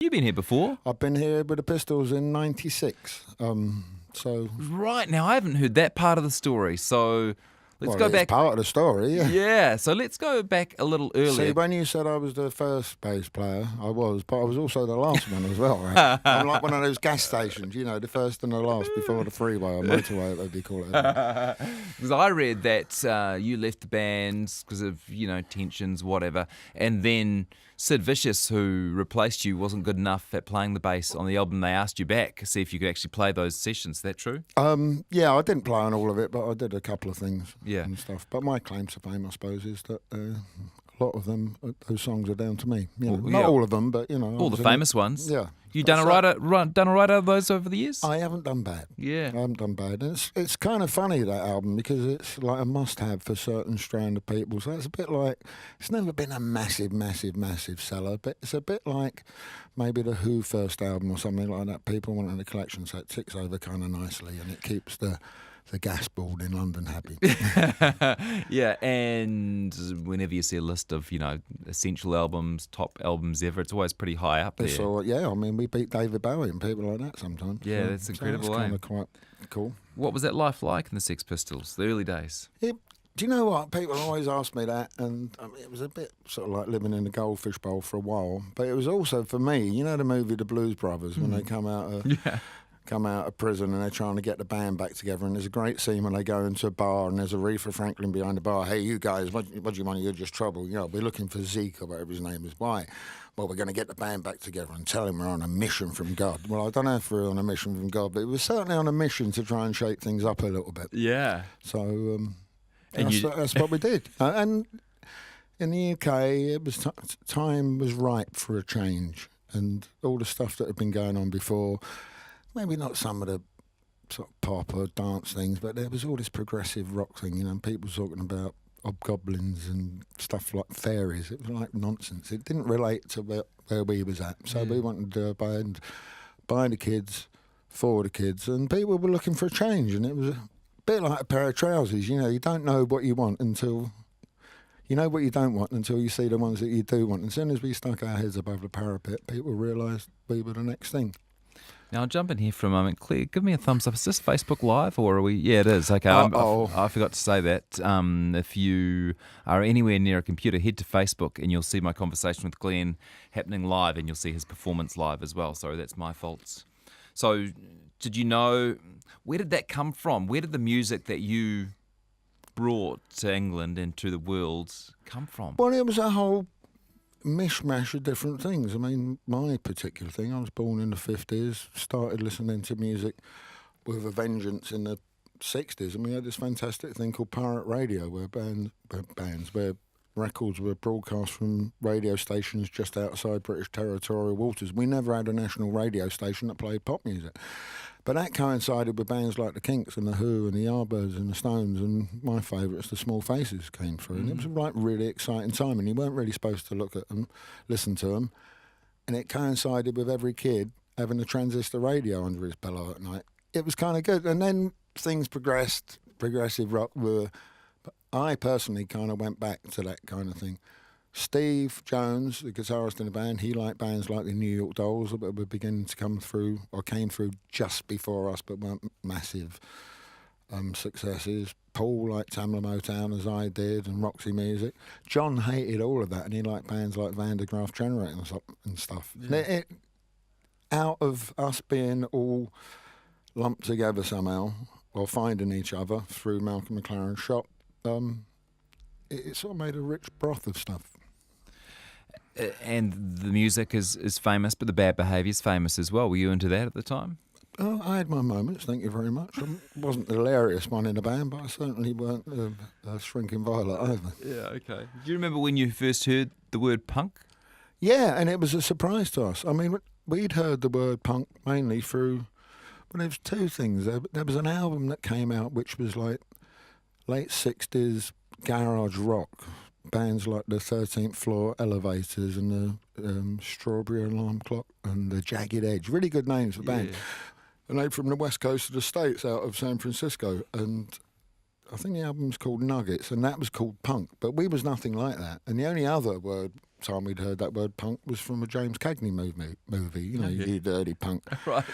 You've been here before. I've been here with the Pistols in '96. So Right, now I haven't heard that part of the story, so let's go it's back. part of the story, yeah. Yeah, so let's go back a little earlier. See, when you said I was the first bass player, I was, but I was also the last one as well, right? I'm like one of those gas stations, you know, the first and the last before the freeway or motorway, whatever you call it. Because I read that you left the band because of, tensions, whatever, and then Sid Vicious, who replaced you, wasn't good enough at playing the bass on the album. They asked you back, see if you could actually play those sessions. Is that true? Yeah, I didn't play on all of it, but I did a couple of things and stuff. But my claim to fame, I suppose, is that a lot of them, those songs are down to me. Not all of them, but, all the famous ones. Yeah. You done all right out of those over the years? I haven't done bad. Yeah. I haven't done bad. And it's kind of funny, that album, because it's like a must-have for a certain strand of people. So it's a bit like, it's never been a massive, massive, massive seller, but it's a bit like maybe the Who first album or something like that. People want it in the collection, so it ticks over kind of nicely, and it keeps the gas board in London happy. Yeah, and whenever you see a list of, essential albums, top albums ever, it's always pretty high up there. So, yeah, I mean, we beat David Bowie and people like that sometimes. Yeah, so, that's incredible. That's kind of quite cool. What was that life like in the Sex Pistols, the early days? Do you know what? People always ask me that, and it was a bit sort of like living in a goldfish bowl for a while. But it was also, for me, you know the movie The Blues Brothers, when they come out of prison and they're trying to get the band back together, and there's a great scene when they go into a bar and there's Aretha Franklin behind the bar. Hey, you guys, what do you want? You're just trouble. We're looking for Zeke or whatever his name is. Why? Well, we're going to get the band back together and tell him we're on a mission from God. Well, I don't know if we're on a mission from God, but it was certainly on a mission to try and shake things up a little bit. Yeah. So that's what we did. And in the UK, it was time was ripe for a change, and all the stuff that had been going on before. Maybe not some of the sort of pop or dance things, but there was all this progressive rock thing, people talking about hobgoblins and stuff like fairies. It was like nonsense. It didn't relate to where we was at. So we wanted to do a band by the kids, for the kids, and people were looking for a change, and it was a bit like a pair of trousers. You don't know what you want until... You know what you don't want until you see the ones that you do want. And as soon as we stuck our heads above the parapet, people realised we were the next thing. Now, I'll jump in here for a moment. Claire, give me a thumbs up. Is this Facebook Live or are we... Yeah, it is. Okay, I forgot to say that. If you are anywhere near a computer, head to Facebook and you'll see my conversation with Glenn happening live, and you'll see his performance live as well. Sorry, that's my fault. So, did you know... Where did that come from? Where did the music that you brought to England and to the world come from? Well, it was a whole mishmash of different things. I mean, my particular thing, I was born in the 50s, started listening to music with a vengeance in the 60s, and we had this fantastic thing called pirate radio, where where records were broadcast from radio stations just outside British territorial waters. We never had a national radio station that played pop music. But that coincided with bands like the Kinks and the Who and the Yardbirds and the Stones, and my favourites, the Small Faces, came through. And it was a really exciting time, and you weren't really supposed to look at them, listen to them. And it coincided with every kid having a transistor radio under his pillow at night. It was kind of good. And then things progressed, progressive rock were... But I personally kind of went back to that kind of thing. Steve Jones, the guitarist in the band, he liked bands like the New York Dolls that were beginning to come through, or came through just before us, but weren't massive successes. Paul liked Tamla Motown, as I did, and Roxy Music. John hated all of that, and he liked bands like Van de Graaff Generator and stuff. Yeah. Out of us being all lumped together somehow, or finding each other through Malcolm McLaren's shop, it sort of made a rich broth of stuff. And the music is famous, but the bad behaviour is famous as well. Were you into that at the time? Oh, I had my moments, thank you very much. I wasn't the hilarious one in the band, but I certainly weren't a shrinking violet either. Yeah, okay. Do you remember when you first heard the word punk? Yeah, and it was a surprise to us. I mean, we'd heard the word punk mainly through... Well, there was two things. There was an album that came out which was like late 60s garage rock. Bands like the 13th Floor Elevators and the Strawberry Alarm Clock and the Jagged Edge. Really good names for bands. Yeah. And they're from the west coast of the States, out of San Francisco. And I think the album's called Nuggets, and that was called punk. But we was nothing like that. And the only other word time we'd heard that word punk was from a James Cagney movie, you know, You Dirty Punk. Right.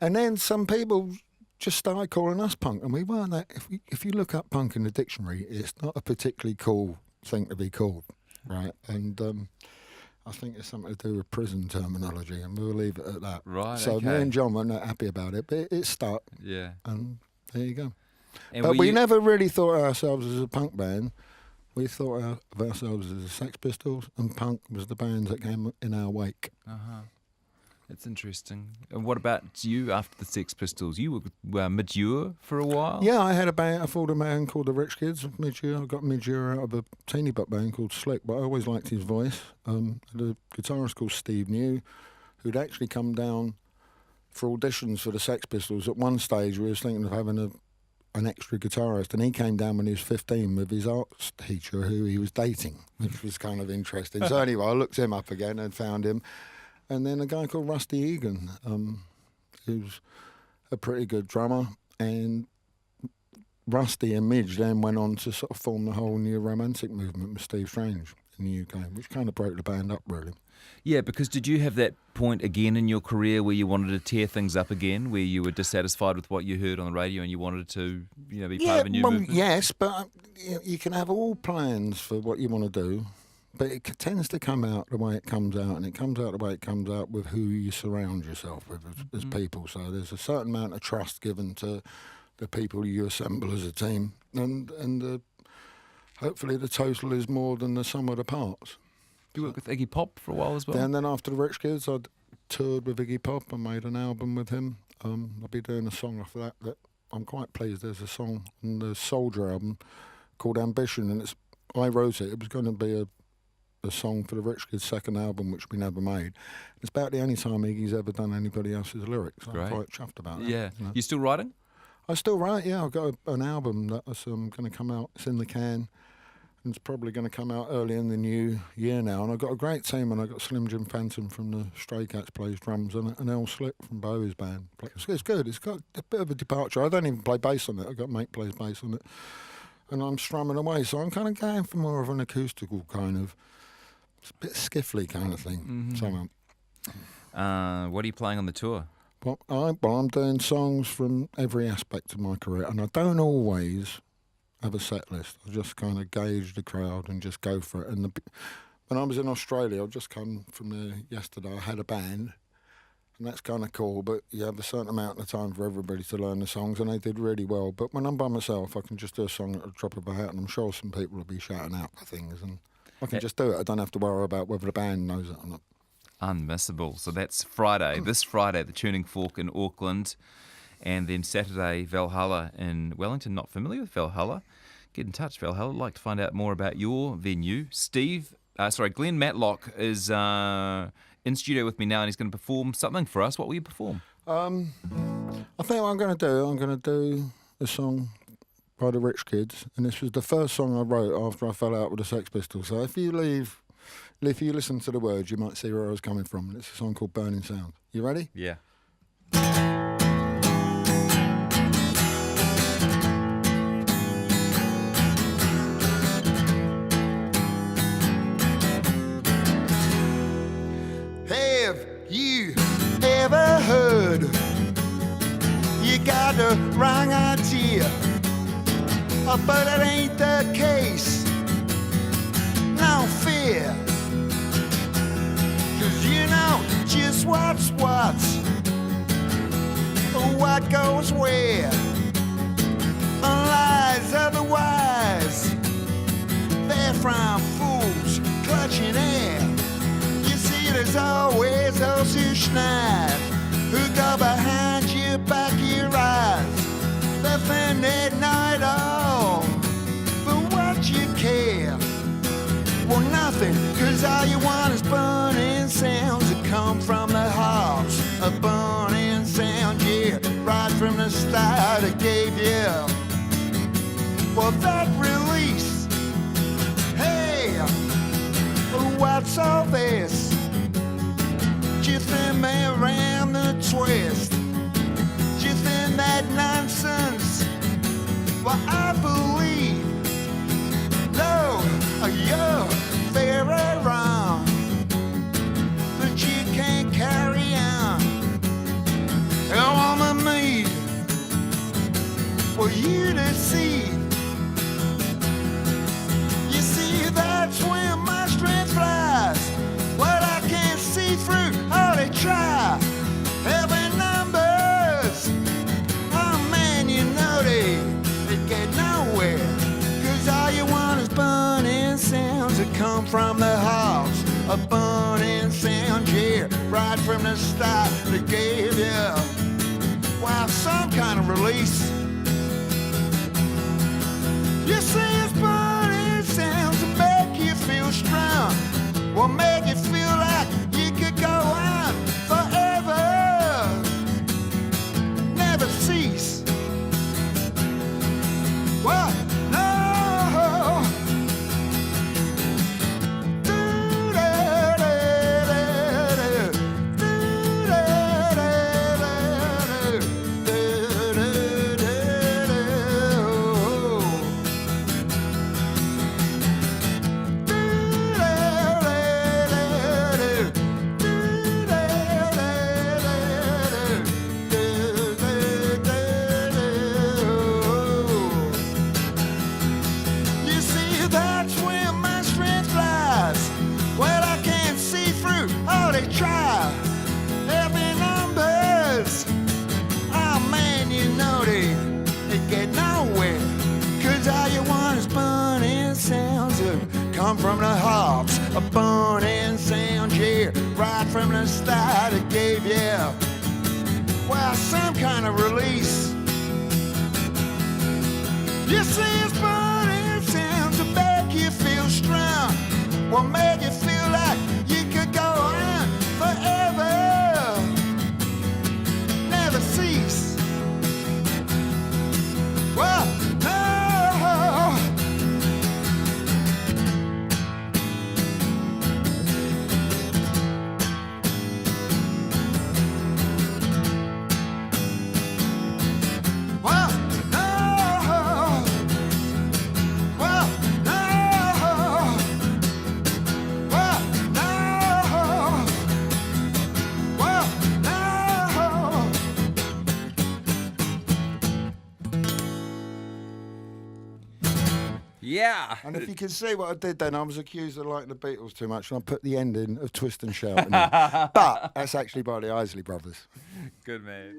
And then some people just started calling us punk, and we weren't that. If you look up punk in the dictionary, it's not a particularly cool thing to be called, right? And I think it's something to do with prison terminology, and we'll leave it at that. Right. So okay. me and John were not happy about it, but it stuck. Yeah. And there you go. And but we never really thought of ourselves as a punk band. We thought of ourselves as the Sex Pistols, and punk was the bands that came in our wake. Uh-huh. That's interesting. And what about you after the Sex Pistols? You were Midure for a while? Yeah, I had a band. I formed a band called the Rich Kids of Midure. I got Midure out of a teeny bop band called Slick, but I always liked his voice. The guitarist called Steve New, who'd actually come down for auditions for the Sex Pistols. At one stage, we was thinking of having an extra guitarist, and he came down when he was 15 with his arts teacher who he was dating, which was kind of interesting. So anyway, I looked him up again and found him. And then a guy called Rusty Egan, who's a pretty good drummer. And Rusty and Midge then went on to sort of form the whole new romantic movement with Steve Strange in the UK, which kind of broke the band up, really. Yeah, because did you have that point again in your career where you wanted to tear things up again, where you were dissatisfied with what you heard on the radio and you wanted to, be part of a new movement? Yes, but you can have all plans for what you want to do, but it tends to come out the way it comes out, and it comes out the way it comes out with who you surround yourself with as people. So there's a certain amount of trust given to the people you assemble as a team, and hopefully the total is more than the sum of the parts. You worked with Iggy Pop for a while as well? And then after the Rich Kids, I toured with Iggy Pop and made an album with him. I'll be doing a song off of that I'm quite pleased. There's a song on the Soldier album called Ambition, and I wrote it. It was going to be a song for the Rich Kids' second album, which we never made. It's about the only time Iggy's ever done anybody else's lyrics. I'm quite chuffed about it. Yeah. You know? You still writing? I still write, yeah. I've got an album that's going to come out. It's in the can. And it's probably going to come out early in the new year now. And I've got a great team, and I've got Slim Jim Phantom from the Stray Cats plays drums, and El Slick from Bowie's band. It's good. It's got a bit of a departure. I don't even play bass on it. I've got mate plays bass on it. And I'm strumming away. So I'm kind of going for more of an acoustical kind of, it's a bit skiffly kind of thing. Mm-hmm. What are you playing on the tour? Well, I'm doing songs from every aspect of my career, and I don't always have a set list. I just kind of gauge the crowd and just go for it. And when I was in Australia, I've just come from there yesterday. I had a band, and that's kind of cool, but you have a certain amount of time for everybody to learn the songs, and they did really well. But when I'm by myself, I can just do a song at the drop of a hat, and I'm sure some people will be shouting out for things, and I can just do it. I don't have to worry about whether the band knows it or not. Unmissable. So that's Friday, this Friday, the Tuning Fork in Auckland. And then Saturday, Valhalla in Wellington. Not familiar with Valhalla? Get in touch, Valhalla. I'd like to find out more about your venue. Glen Matlock is in studio with me now, and he's going to perform something for us. What will you perform? I think what I'm going to do a song by the Rich Kids, and this was the first song I wrote after I fell out with the Sex Pistols. So if you listen to the words, you might see where I was coming from. It's a song called Burning Sound. You ready? Yeah. Ever heard you got the wrong idea, but it ain't the case. No fear, 'cause you know just what goes where. Lies otherwise, they're from fools clutching air. You see, there's always those who schneid, who go behind your back, your eyes. They think they know it all, but what you care? Well, nothing, 'cause all you want is burning sounds that come from the heart. A burning sound, yeah, right from the start I gave you. Well, that release, hey, what's all this? Jiffing me around the twist, jiffing that nonsense. Well, I believe, no, you're very wrong. right from the start they gave you, well, some kind of release. You see it's burning sounds that make you feel strong, will make you feel like you could go on forever, never cease. Well, no. Come from the hearts, a burning sound, yeah, right from the start it gave you, well, some kind of release. You see it's burning sounds that make you feel strong, will make you feel like you could go on forever, never cease. Well, no. Yeah. And if you can see what I did then, I was accused of liking the Beatles too much, and I put the ending of Twist and Shout in there. But that's actually by the Isley Brothers. Good man.